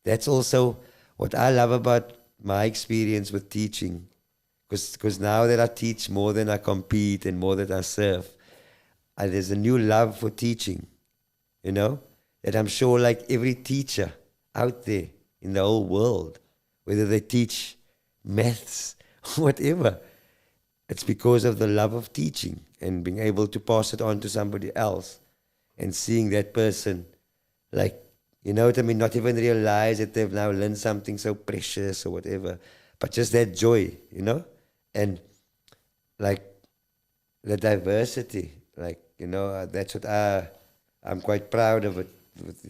that's also what I love about my experience with teaching. Because now that I teach more than I compete and more than I serve, there's a new love for teaching, you know, that I'm sure like every teacher out there in the whole world, whether they teach maths, whatever, it's because of the love of teaching and being able to pass it on to somebody else and seeing that person, like, you know what I mean, not even realize that they've now learned something so precious or whatever, but just that joy, you know, and like the diversity, like, you know, that's what I'm quite proud of it.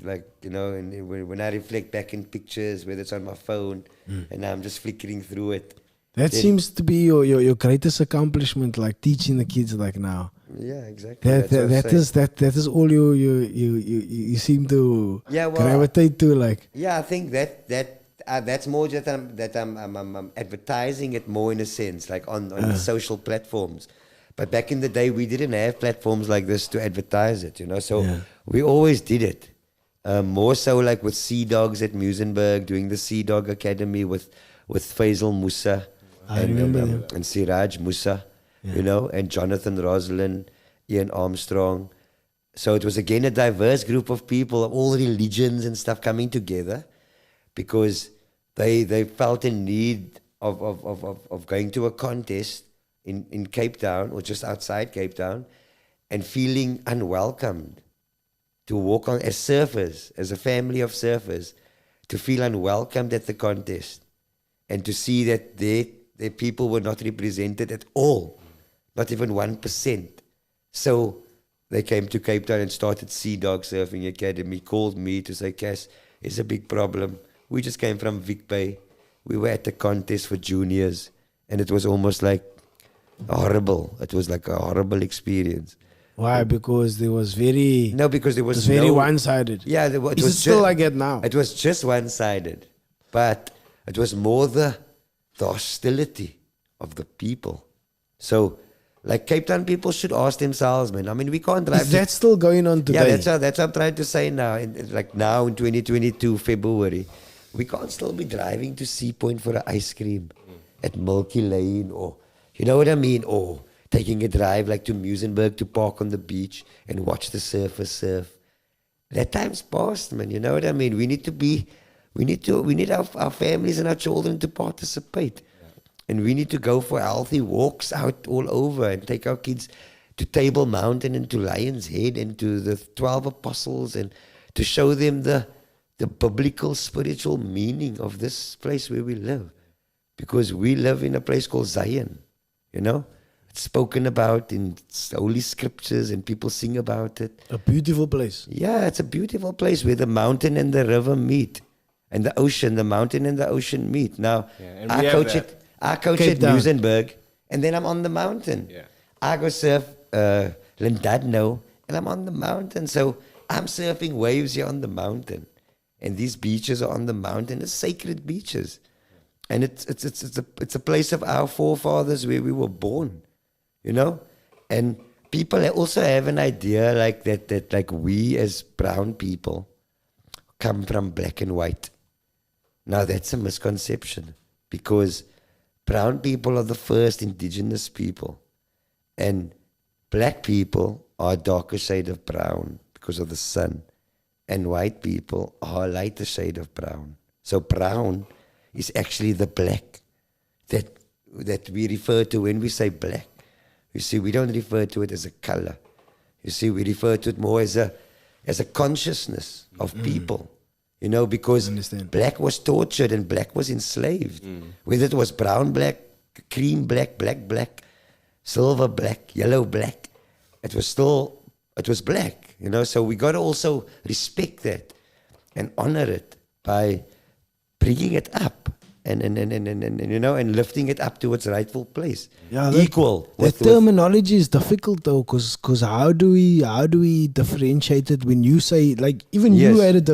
Like, you know, and when I reflect back in pictures, whether it's on my phone, and I'm just flickering through it. That seems to be your greatest accomplishment, like teaching the kids like now. Yeah, exactly. That is all you seem to gravitate to, like. Yeah, I think that's more just that I'm advertising it more in a sense, like on the social platforms. But back in the day, we didn't have platforms like this to advertise it, you know. So we always did it. More so like with Sea Dogs at Muizenberg, doing the Sea Dog Academy with Faisal Musa. I remember him. And Siraj Musa, you know, and Jonathan Roslin, Ian Armstrong. So it was again a diverse group of people of all religions and stuff coming together because they felt in need of going to a contest in Cape Town or just outside Cape Town and feeling unwelcomed, to walk on as surfers, as a family of surfers, to feel unwelcomed at the contest and to see that their people were not represented at all, not even 1%. So they came to Cape Town and started Sea Dog Surfing Academy, called me to say, Cass, it's a big problem. We just came from Vic Bay. We were at the contest for juniors, and it was almost like horrible. It was like a horrible experience. Why? Because there was very... No, because there was very one-sided. Yeah. It was still like it now? It was just one-sided. But it was more the hostility of the people. So, like, Cape Town people should ask themselves, man. I mean, we can't drive... Is that still going on today? Yeah, that's what I'm trying to say now. Now in 2022, February, we can't still be driving to Sea Point for an ice cream at Milky Lane, or, you know what I mean? Or taking a drive like to Muizenberg to park on the beach and watch the surfers surf. That time's past, man. You know what I mean? We need our families and our children to participate. And we need to go for healthy walks out all over and take our kids to Table Mountain and to Lion's Head and to the 12 Apostles and to show them the biblical spiritual meaning of this place where we live. Because we live in a place called Zion, you know? It's spoken about in holy scriptures and people sing about it. A beautiful place. Yeah, it's a beautiful place where the mountain and the river meet. And the ocean, the mountain and the ocean meet. Now, I coach at Muizenberg, and then I'm on the mountain. Yeah. I go surf Llandudno, and I'm on the mountain. So I'm surfing waves here on the mountain. And these beaches are on the mountain. It's sacred beaches. And it's a place of our forefathers where we were born, you know? And people also have an idea like that like we as brown people come from black and white. Now that's a misconception because brown people are the first indigenous people and black people are a darker shade of brown because of the sun and white people are a lighter shade of brown. So brown is actually the black that we refer to when we say black. You see, we don't refer to it as a color. You see, we refer to it more as a consciousness of people. You know, because black was tortured and black was enslaved. Whether it was brown black, cream black, black black, silver black, yellow black, it was black, you know. So we got to also respect that and honor it by bringing it up and you know, and lifting it up to its rightful place. Yeah, equal. The terminology is difficult though, because how do we differentiate it when you say, like, even you had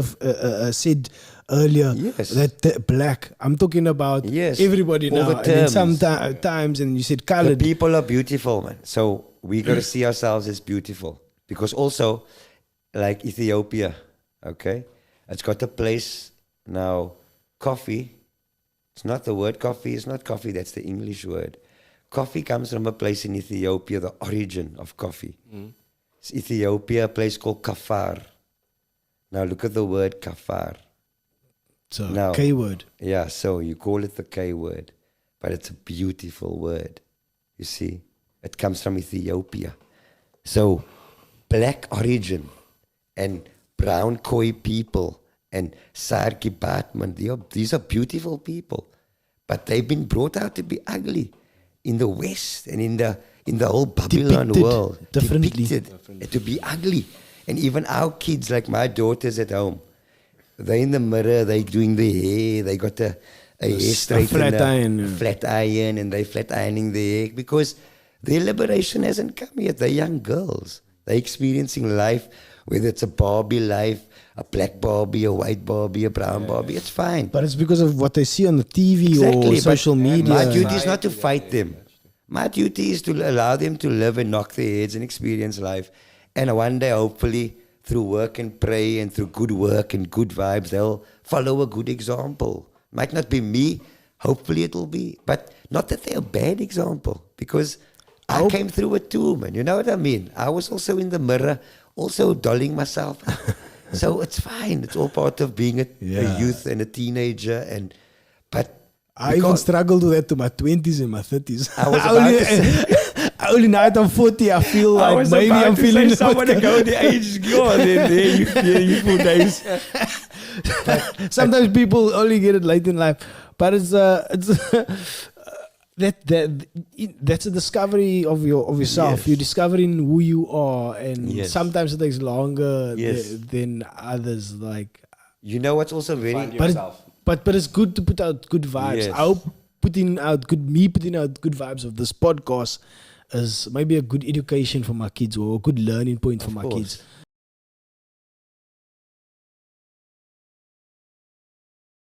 said earlier that black. I'm talking about everybody all now. The terms. And sometimes, and you said colored. The people are beautiful, man. So we got to see ourselves as beautiful because also, like Ethiopia, okay, it's got a place Now, coffee, it's not the word coffee, it's not coffee, that's the English word. Coffee comes from a place in Ethiopia, the origin of coffee. It's Ethiopia, a place called Kafar. Now look at the word Kafar. So Now, K word. Yeah, so you call it the K word, but it's a beautiful word. You see, it comes from Ethiopia. So black origin and brown Khoi people and Sarki Batman, these are beautiful people, but they've been brought out to be ugly in the West and in the whole Babylon Depicted world. differently. Depicted to be ugly. And even our kids, like my daughters at home, they're in the mirror, they're doing their hair, they got a hair straightener, flat iron, and they're flat ironing their hair because their liberation hasn't come yet. They're young girls. They're experiencing life, whether it's a Barbie life, a black Barbie, a white Barbie, a brown Barbie, it's fine. But it's because of what they see on the TV or social media. My duty is not to fight them. My duty is to allow them to live and knock their heads and experience life. And one day, hopefully, through work and pray and through good work and good vibes, they'll follow a good example. Might not be me, hopefully it will be. But not that they're a bad example, because I came through it too, man. You know what I mean? I was also in the mirror, also dolling myself up. So it's fine. It's all part of being a youth and a teenager. But I even struggled with that to my 20s and my 30s. I was about to say... Only now that I'm 40, I feel like maybe I'm feeling someone to go the age go there you feel nice. Sometimes people only get it late in life, but it's that's a discovery of yourself. Yes. You're discovering who you are, and Yes. sometimes it takes longer Yes. than others. Like, you know what's also very but it's good to put out good vibes. Yes. I hope putting out good vibes of this podcast is maybe a good education for my kids or a good learning point for my kids.